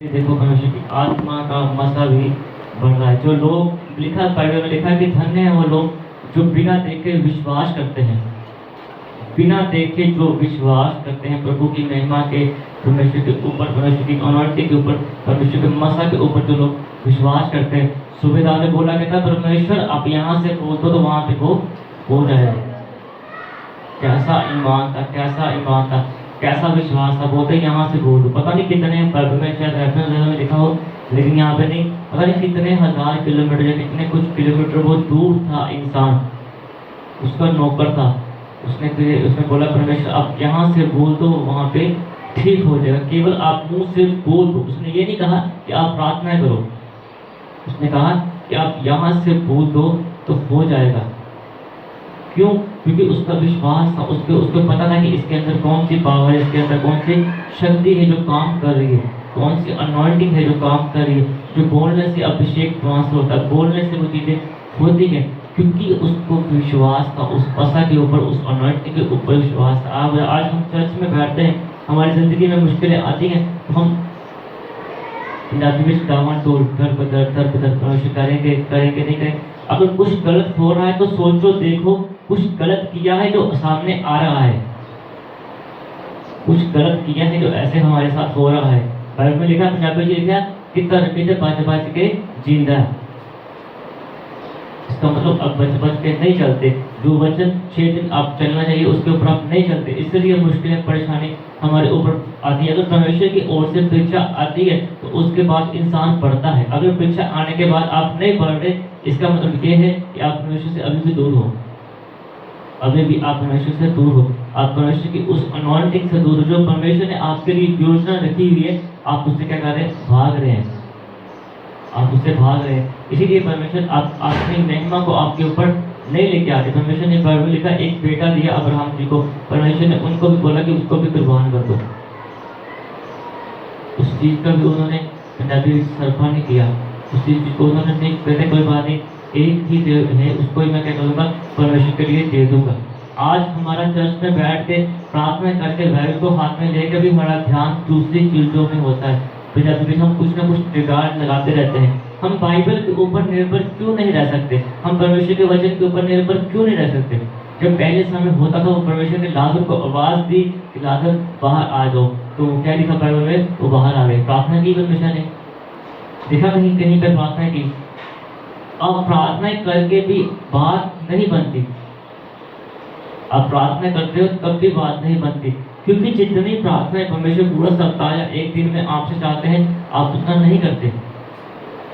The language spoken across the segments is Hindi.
देखो मनुष्य की आत्मा का मसा भी बढ़ रहा है। जो लोग लिखा बाइबल में लिखा है कि धन्य है वो लोग जो बिना देखे विश्वास करते हैं, बिना देखे जो विश्वास करते हैं प्रभु की महिमा के, परमेश्वर के ऊपर, परमेश्वर की अनॉइंटिंग के ऊपर, परमेश्वर के मसा के ऊपर जो लोग विश्वास करते हैं। सूबेदार ने बोला कहता परमेश्वर आप यहाँ से बोल दो तो वहां पे वो हो जाएगा। कैसा ईमान था, कैसा ईमान था, कैसा विश्वास था। बोलते यहाँ से बोल दो। पता नहीं कितने बाइबल में शायद रेफरेंस में लिखा हो, लेकिन यहाँ पे नहीं, पता नहीं कितने हजार किलोमीटर या कितने कुछ किलोमीटर वो दूर था इंसान, उसका नौकर था। उसने बोला परमेश्वर आप यहाँ से बोल दो वहां पे ठीक हो जाएगा। केवल आप मुंह से बोल दो। उसने ये नहीं कहा कि आप प्रार्थना करो, उसने कहा कि आप यहाँ से बोल दो तो हो जाएगा। क्यों? क्योंकि उसका विश्वास था, उसको पता था कि इसके अंदर कौन सी पावर है, इसके अंदर कौन सी शक्ति है जो काम कर रही है, कौन सी अनॉइंटिंग है जो काम कर रही है, जो बोलने से अभिषेक ट्रांसफर होता है, बोलने से वो चीजें होती है। क्योंकि उसको विश्वास था, उस पसा के ऊपर, उस अनॉइंटिंग के ऊपर विश्वास था। आज हम चर्च में बैठते हैं, हमारी जिंदगी में मुश्किलें आती हैं तो हम पंजाबी में डावां डोल दर बदर करेंगे करेंगे नहीं करेंगे। अगर कुछ गलत हो रहा है तो सोचो, देखो कुछ गलत किया है जो सामने आ रहा है, कुछ गलत किया है जो ऐसे हमारे साथ हो रहा है। बाइबल में लिखा, पंजाबी में लिखा कि तरह बच बच के जींदा। इसका मतलब अब बच बच के नहीं चलते। जो वचन 6 दिन आप चलना चाहिए उसके ऊपर आप नहीं चलते, इसलिए मुश्किलें परेशानी हमारे ऊपर आती है। अगर परमेश्वर की ओर से परीक्षा आती है तो उसके बाद इंसान बढ़ता है। अगर परीक्षा आने के बाद आप नहीं बढ़ रहे, इसका मतलब ये है कि आप परमेश्वर से अभी भी दूर हो, अभी भी आप परमेश्वर से दूर हो। आप परमेश्वर की उस अनॉइंटिंग से दूर हो जो परमेश्वर ने आपके लिए योजना रखी हुई है, आप उससे क्या कर रहे हैं? भाग रहे हैं, आप उससे भाग रहे हैं। इसीलिए परमेश्वर आप अपनी महिमा को आपके ऊपर नहीं लेके आते। परमेश्वर ने बाइबल में लिखा एक बेटा दिया अब्राहम जी को, परमेश्वर ने उनको भी बोला कि उसको भी कुर्बान कर दो। उस चीज का भी उन्होंने पंजाबी सरफा नहीं किया, उस चीज को उन्होंने नहीं कहते कोई बात नहीं, एक ही देव है उसको ही मैं क्या करूँगा, परमेश्वर के लिए दे दूंगा। आज हमारा चर्च में बैठ के प्रार्थना करके बाइबल को हाथ में लेकर भी हमारा ध्यान दूसरी चीजों में होता है। पंजाबी में हम कुछ ना कुछ जुगाड़ लगाते रहते हैं। हम बाइबल के ऊपर निर्भर क्यों नहीं रह सकते? हम परमेश्वर के वचन के ऊपर निर्भर क्यों नहीं रह सकते? जब पहले समय होता था, वो परमेश्वर ने लाजर को आवाज दी कि लाजर बाहर आ जाओ, तो क्या लिखा बाइबल में? वो बाहर आ गए। प्रार्थना की परमेश्वर ने, देखा कहीं कहीं पर प्रार्थना की। अब प्रार्थना करके भी बात नहीं बनती, आप प्रार्थना करते हो तब भी बात नहीं बनती, क्योंकि जितनी प्रार्थना परमेश्वर पूरा सप्ताह या एक दिन में आपसे चाहते हैं आप उतना नहीं करते।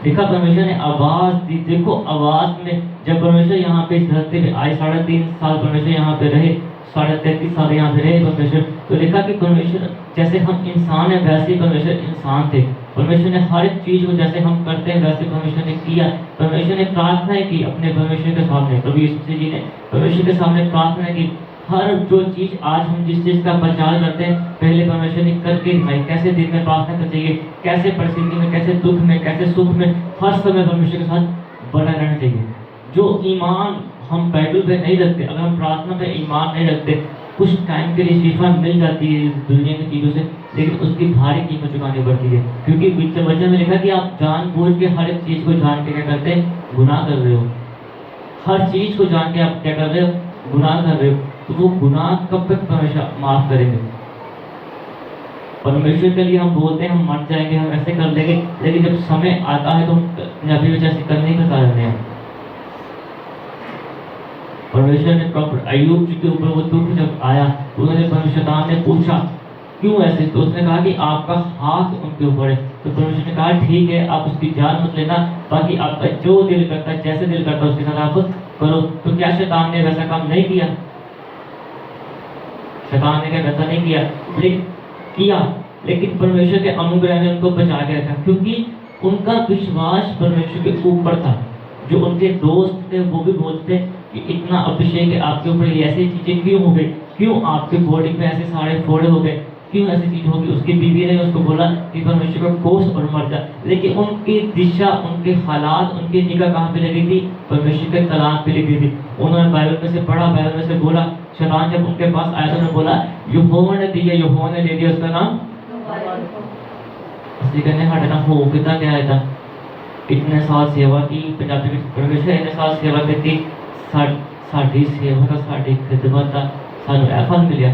देखा परमेश्वर ने आवाज दी। देखो आवाज में जब परमेश्वर यहाँ पे इस धरती पे आए, 3.5 साल परमेश्वर यहाँ पे रहे, 33.5 साल यहाँ पे रहे परमेश्वर, तो लिखा कि परमेश्वर जैसे हम इंसान है वैसे ही परमेश्वर इंसान थे। परमेश्वर ने हर एक चीज को जैसे हम करते हैं वैसे परमेश्वर ने किया। परमेश्वर ने प्रार्थना की अपने परमेश्वर के सामने, प्रभु यीशु मसीह जी ने परमेश्वर के सामने प्रार्थना की। हर जो चीज आज हम जिस चीज का प्रचार करते हैं, पहले परमेश्वर ने करके दिखाई। कैसे दिन में प्रार्थना करनी चाहिए, कैसे परिस्थिति में, कैसे दुख में, कैसे सुख में, हर समय परमेश्वर के साथ बना रहना चाहिए। जो ईमान हम बाइबल पे नहीं रखते, अगर हम प्रार्थना पे ईमान नहीं रखते, कुछ टाइम के लिए शिफा मिल जाती है दुनिया की चीजों से, लेकिन उसकी भारी कीमत चुकानी पड़ती है। क्योंकि वचन में लिखा कि आप जानबूझ के हर एक चीज को जान के क्या करते हैं? गुनाह कर रहे हो। हर चीज को जान के आप क्या कर रहे हो? गुनाह कर रहे हो। तो वो गुनाह कब तक परमेश्वर माफ करेंगे? परमेश्वर के लिए हम बोलते हैं हम मर जाएंगे, हम ऐसे कर लेंगे, लेकिन जब समय आता है तो हम पंजाबी में जैसे करने ही बता रहे हैं। परमेश्वर ने प्रॉपर अय्यूब जी के ऊपर वो दुख जब आया तो उन्होंने परमेश्वर ने पूछा क्यों ऐसे, तो उसने कहा कि आपका हाथ उनके ऊपर है। तो परमेश्वर ने कहा ठीक है, आप उसकी जान मत लेना, बाकी आपका जो दिल करता है, जैसे दिल करता है उसके साथ आप करो। तो क्या शैतान ने वैसा काम नहीं किया? शैतान ने क्या वैसा नहीं किया, लेकिन परमेश्वर के अनुग्रह ने उनको बचा के रखा, क्योंकि उनका विश्वास परमेश्वर के ऊपर था। जो उनके दोस्त थे वो भी बोलते कि इतना अभिषेक है आपके ऊपर, ऐसी चीजें क्यों हो गई, क्यों आपके बॉडी पे ऐसे सारे फोड़े हो गए, क्यों ऐसी चीज होगी? उसकी बीवी ने उसको बोला कि परमेश्वर को कोस और मर जा, लेकिन उनकी दिशा, उनके हालात, उनकी निगाह कहाँ पे लगी थी? परमेश्वर के कलाम पे लगी थी। उन्होंने बाइबल में से पढ़ा, बाइबल में से बोला। शैतान जब उनके पास आया तो उन्होंने बोला यहोवा ने दिया, यहोवा ने ले दिया, उसका नाम ਅਸੀਂ ਕਹਿੰਦੇ ਸਾਡੇ ਨਾਲ ਹੋ ਕਿੱਦਾਂ ਗਿਆ ਇੱਦਾਂ। इतने साल सेवा की पंजाबी ਵਿੱਚ परमेश्वर इतने साल सेवा ਕੀਤੀ, ਸਾਡੀ ਸੇਵਾ ਦਾ ਸਾਡੀ ਖਿਦਮਤ ਦਾ ਸਾਨੂੰ ਇਹ फल मिला।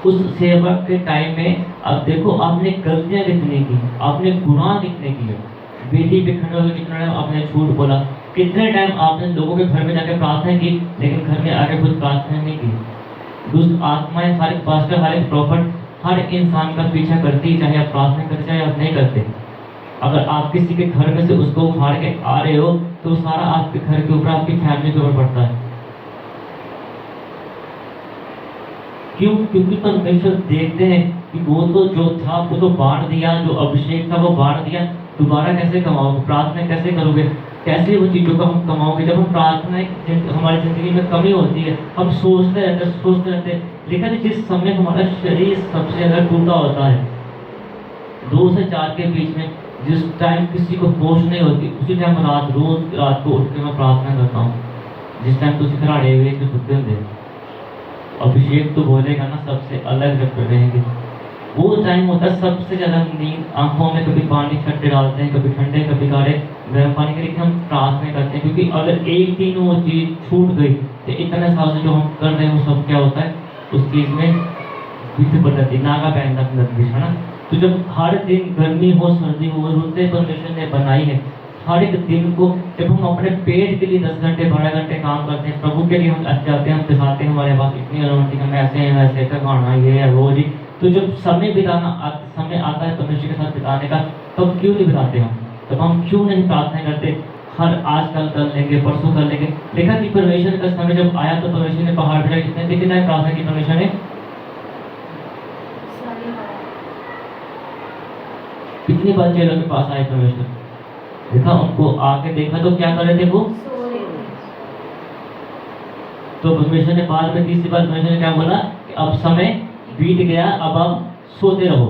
उस सेवा के टाइम में अब देखो आपने गलतियां कितनी की, आपने गुनाह कितने किए, बेटी पे खड़े होकर कितना टाइम आपने झूठ बोला, कितने टाइम आपने लोगों के घर में जाकर प्रार्थना की लेकिन घर में आके खुद प्रार्थना नहीं की। दुष्ट आत्माएं हर एक पास्टर, हर एक प्रॉफिट, हर इंसान का पीछा करती, चाहे आप प्रार्थना करते चाहे आप नहीं करते। अगर आप किसी के घर में से उसको उखाड़ के आ रहे हो तो सारा आपके घर के ऊपर, आपकी फैमिली के ऊपर पड़ता है। क्यों? क्योंकि परमेश्वर देखते हैं कि वो तो जो था वो तो बांट दिया, जो अभिषेक था वो बांट दिया, दोबारा कैसे कमाओगे, प्रार्थना कैसे करोगे, कैसे वो चीज़ों को हम कमाओगे। जब हम प्रार्थना हमारी ज़िंदगी में कमी होती है, हम सोचते रहते, लेकिन जिस समय हमारा शरीर सबसे ज़्यादा टूटा होता है 2 से 4 के बीच में, जिस टाइम किसी को होश नहीं होती, उसी टाइम रोज रात को उठ के मैं प्रार्थना करता हूँ। जिस टाइम तुम खड़े हुए के सुनते होंगे, अभिषेक तो बोलेगा ना सबसे अलग जब रहेंगे, वो टाइम होता है सबसे ज़्यादा नींद आंखों में, कभी पानी छट्टे डालते हैं, कभी ठंडे कभी गाढ़े गर्म पानी के लिए हम प्रार्थना करते हैं। क्योंकि अगर एक दिन वो चीज़ छूट गई तो इतने साल से जो हम कर रहे हैं वो सब क्या होता है, उस चीज़ में विध पद्धति नागा पहनना पद्धति है ना। तो जब हर दिन गर्मी हो सर्दी हो, रुते परमेश्वर ने बनाई है, हर एक दिन को जब हम अपने पेट के लिए 10 घंटे 12 घंटे काम करते हैं, प्रभु के लिए हम जाते हैं, हम दिखाते हैं हमारे पास इतनी अनुमति, हम ऐसे हैं वैसे खाना ये है वो जी। तो जब समय समय आता है परमेश्वर के साथ बिताने का, तब क्यों नहीं बिताते हम, तब हम क्यों नहीं प्रार्थना करते, हर आजकल कर लेंगे परसों कर लेंगे। देखा कि परमेश्वर का समय जब आया तो परमेश्वर ने पहाड़ पर कितने प्रार्थना की परमेश्वर ने, कितनी बार चेलों के पास आए परमेश्वर, देखा उनको आके देखा तो क्या कर रहे थे वो, तो परमेश्वर ने बाद में तीसरी बार परमेश्वर ने क्या बोला कि अब समय बीत गया, अब आप सोते रहो।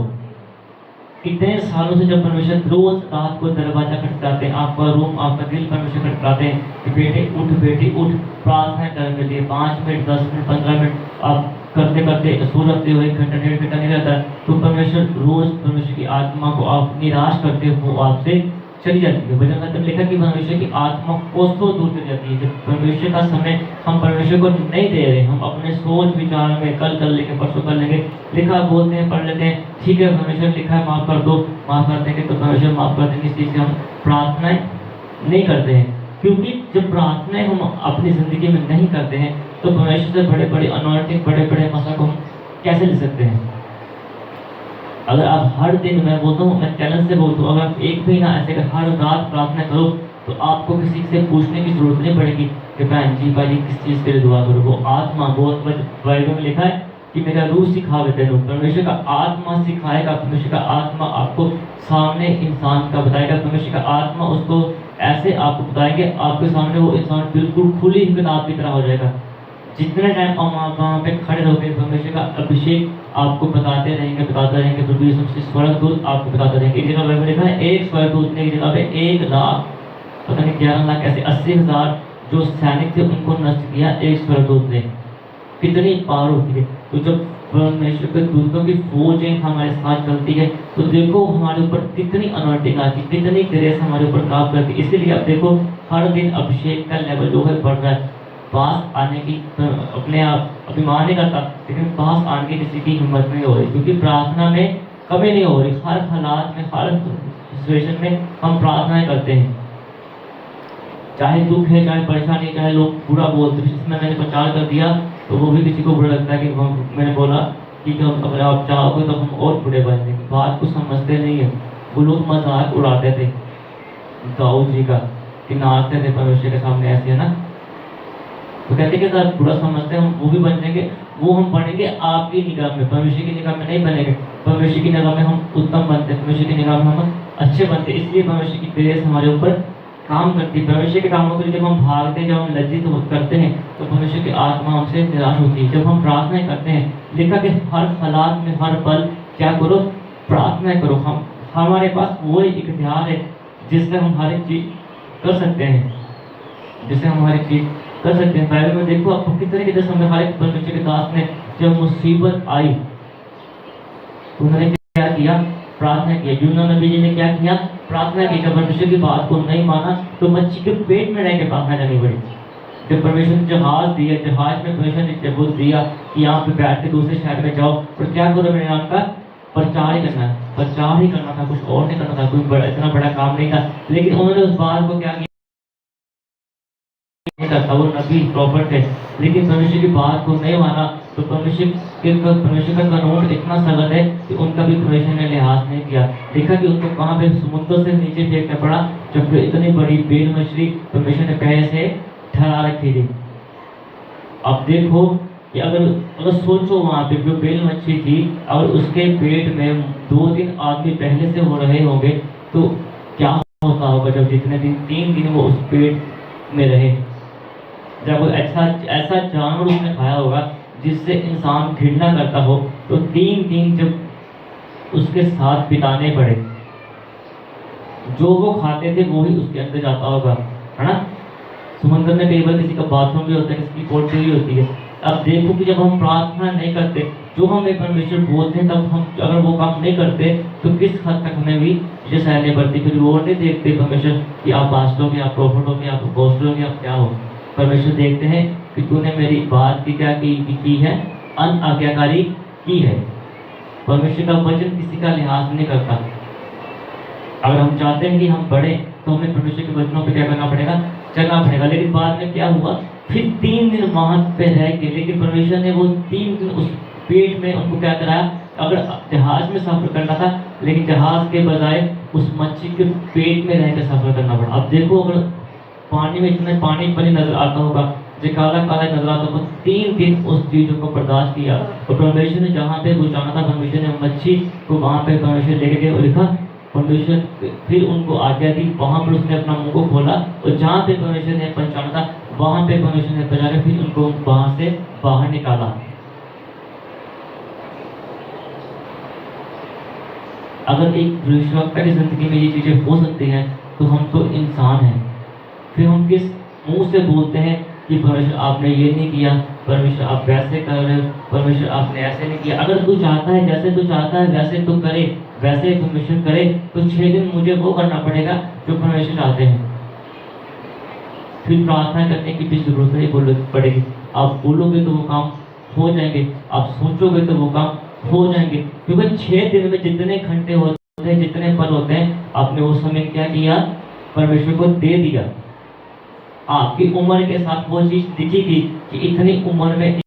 कितने सालों से जब परमेश्वर रोज रात को दरवाजा खटखटाते हैं, आपका रूम आपका दिल परमेश्वर खटखटाते हैं कि बेटे उठ बेटी उठ, प्रार्थना करने के लिए 5 मिनट 10 मिनट 15 मिनट आप करते करते सो जाते हो, 1 घंटा 1.5 घंटा नहीं रहता, तो परमेश्वर रोज परमेश्वर की आत्मा को आप निराश करते हो, आपसे चली जाती है। भजन में तब लिखा कि परमेश्वर की आत्मा कोसों दूर चली जाती है। जब परमेश्वर का समय हम परमेश्वर को नहीं दे रहे, हम अपने सोच विचार में कल कर लेंगे परसों कर लेंगे, लिखा बोलते हैं पढ़ लेते हैं, ठीक है परमेश्वर लिखा है माफ़ कर दो, माफ़ कर देंगे तो परमेश्वर माफ़ कर देंगे। इस चीज़ से हम प्रार्थनाएं नहीं करते हैं, क्योंकि जब प्रार्थनाएं हम अपनी ज़िंदगी में नहीं करते हैं तो परमेश्वर से बड़े बड़े अनॉइंटिंग बड़े बड़े मसला को हम कैसे ले सकते हैं। अगर आप हर दिन, मैं बोलता हूँ, मैं चैलेंज से बोलता हूँ, अगर आप एक महीना ऐसे हर रात प्रार्थना करो तो आपको किसी से पूछने की जरूरत नहीं पड़ेगी कि बहन जी भाई किस चीज़ के लिए दुआ करो। वो आत्मा, बहुत बाइबल में लिखा है कि मेरा रूह सिखावे तेरे, परमेश्वर का आत्मा सिखाएगा, परमेश्वर का आत्मा आपको सामने इंसान का बताएगा, परमेश्वर का आत्मा उसको ऐसे आपको बताएंगे, आपके सामने वो इंसान बिल्कुल खुली किताब की तरह हो जाएगा। जितने टाइम आप वहाँ पे खड़े रहोगे परमेश्वर का अभिषेक आपको बताते रहेंगे प्रभु यीशु मसीह स्वर्गदूत आपको बताते रहेंगे। एक जगह में लिखा है एक स्वर्गदूत ने, एक जगह पे 1 लाख पता नहीं 11 लाख ऐसे 80,000 जो सैनिक थे उनको नष्ट किया एक स्वर्गदूत ने। कितनी पावर होती है। तो जब परमेश्वर के दूतों की फौजें हमारे साथ चलती है तो देखो हमारे ऊपर कितनी अनॉइंटिंग आती है, कितनी ग्रेस हमारे ऊपर काम करती है। इसीलिए आप देखो हर दिन अभिषेक का लेवल जो है बढ़ रहा है। पास आने की अपने आप अभिमान नहीं करता, लेकिन पास आने की किसी की हिम्मत नहीं हो रही, क्योंकि प्रार्थना में कमी नहीं हो रही। हर हालात में, हर सिचुएशन में हम प्रार्थनाएं करते हैं, चाहे दुख है, चाहे परेशानी, चाहे लोग बुरा बोलते हैं। जिसमें मैंने प्रचार कर दिया तो वो भी किसी को बुरा लगता है कि मैंने बोला कि अगर आप चाहोगे तो हम और बुरे बन जाएंगे। बात को समझते नहीं है। वो लोग मजाक उड़ाते थे दाऊद जी का कि नाचते थे परमेश्वर के सामने ऐसे, है ना। तो कहते कि अगर बुरा समझते हैं हम वो भी बन जाएंगे, वो हम बनेंगे आपकी निगाह में, परमेश्वर की निगाह में नहीं बनेंगे। परमेश्वर की निगाह में हम उत्तम बनते हैं, परमेश्वर की निगाह में हम अच्छे बनते हैं। इसलिए परमेश्वर की ग्रेस हमारे ऊपर काम करती है। परमेश्वर के कामों के लिए जब हम भागते हैं, जब हम लज्जित करते हैं तो परमेश्वर की आत्मा हमसे निराश होती है। जब हम प्रार्थनाएं करते हैं, लिखा कि हर हालात में हर पल क्या करो, प्रार्थना करो। हमारे पास वो एक हथियार है जिससे हम हर एक चीज कर सकते हैं, जिससे हम हर एक चीज कर सकते हैं। बाइबल में देखो आपको कितने कितने समय हर एक परमेश्वर के दास ने जब मुसीबत आई उन्होंने क्या किया? प्रार्थना की। यूनुस नबी जी ने क्या किया? प्रार्थना की। जब परमेश्वर की बात को नहीं माना तो मच्छी के पेट में रह के प्रार्थना करनी पड़ी। जब परमेश्वर ने जहाज दिया, जहाज में परमेश्वर ने जब वो दिया कि यहाँ पे बैठ के दूसरे शहर में जाओ और क्या करो, मेरे नाम का प्रचार ही करना है। प्रचार ही करना था, कुछ और नहीं करना था, कोई बड़ा इतना बड़ा काम नहीं था। लेकिन उन्होंने उस बात को क्या किया? नहीं करता, वो नबी प्रॉफिट थे, लेकिन परमेश्वर की बात को नहीं माना तो परमेश्वर का कानून इतना सख्त है कि उनका भी परमेश्वर ने लिहाज नहीं किया। देखा कि उनको कहाँ पे समुद्र से नीचे फेंकना पड़ा, जब इतनी बड़ी बेल मछली परमेश्वर ने पहले से ठहरा रखी थी। अब देखो कि अगर अगर सोचो वहां पे जो बेल मच्छी थी, और उसके पेट में 2-3 आदमी पहले से हो रहे होंगे तो क्या होता होगा? जब जितने दिन 3 दिन वो उस पेट में रहे, जब वो ऐसा ऐसा जानवर उसने खाया होगा जिससे इंसान घृणा करता हो, तो 3 दिन जब उसके साथ बिताने पड़े, जो वो खाते थे वो ही उसके अंदर जाता होगा, है ना? समुद्र में कई बार किसी का बाथरूम भी होता है, किसी की पोल्ट्री भी होती है। अब देखो कि जब हम प्रार्थना नहीं करते, जो हमें परमेश्वर बोलते हैं, तब हम अगर वो काम नहीं करते तो किस हद तक हमें भी ये सहने पड़ती। फिर वो नहीं देखते परमेश्वर कि आप पास्टर हो गए, आप प्रॉफिट हो गए, आप अपोस्टल हो गए, आप क्या हो। परमेश्वर देखते हैं कि तूने मेरी बात की क्या की है, अनआज्ञाकारी की है। परमेश्वर का वचन किसी का लिहाज नहीं करता। अगर हम चाहते हैं कि हम बढ़े तो हमें परमेश्वर के वचनों पे क्या करना पड़ेगा? चलना पड़ेगा। लेकिन बाद में क्या हुआ? फिर 3 दिन वहां पे रह के, लेकिन परमेश्वर ने वो 3 दिन उस पेट में उनको क्या कराया? अगर जहाज में सफर करना था, लेकिन जहाज के बजाय उस मच्छी के पेट में रह के सफर करना पड़ा। अब देखो, अगर पानी में इतना पानी नजर आता होगा, जो काला काला नजर आता होगा, 3 दिन उस चीजों को बर्दाश्त किया, और परमेश्वर ने जहाँ पे वो जाना था, परमेश्वर ने मच्छी को वहां पे परमेश्वर लेके गए और लिखा, परमेश्वर फिर उनको आज्ञा दी, वहां पर उसने अपना मुंह को खोला, और जहाँ पे परमेश्वर ने पहुंचाना था वहां पे परमेश्वर ने पहुंचा के फिर उनको वहां से बाहर निकाला। अगर एक भविष्यवक्ता की जिंदगी में ये चीजें हो सकती हैं, तो हम तो इंसान हैं। फिर हम किस मुंह से बोलते हैं कि परमेश्वर आपने ये नहीं किया, परमेश्वर आप वैसे कर रहे हो, परमेश्वर आपने ऐसे नहीं किया। अगर तू चाहता है, जैसे तू चाहता है वैसे तू करे, वैसे परमेश्वर करे, तो 6 दिन मुझे वो करना पड़ेगा जो परमेश्वर चाहते हैं। फिर प्रार्थना करने की भी जरूरत नहीं पड़ेगी। आप बोलोगे तो वो काम हो जाएंगे, आप सोचोगे तो वो काम हो जाएंगे, क्योंकि 6 दिन में जितने घंटे होते हैं, जितने पल होते हैं, आपने वो समय क्या किया? परमेश्वर को दे दिया। आपकी उम्र के साथ वो चीज दिखी थी कि इतनी उम्र में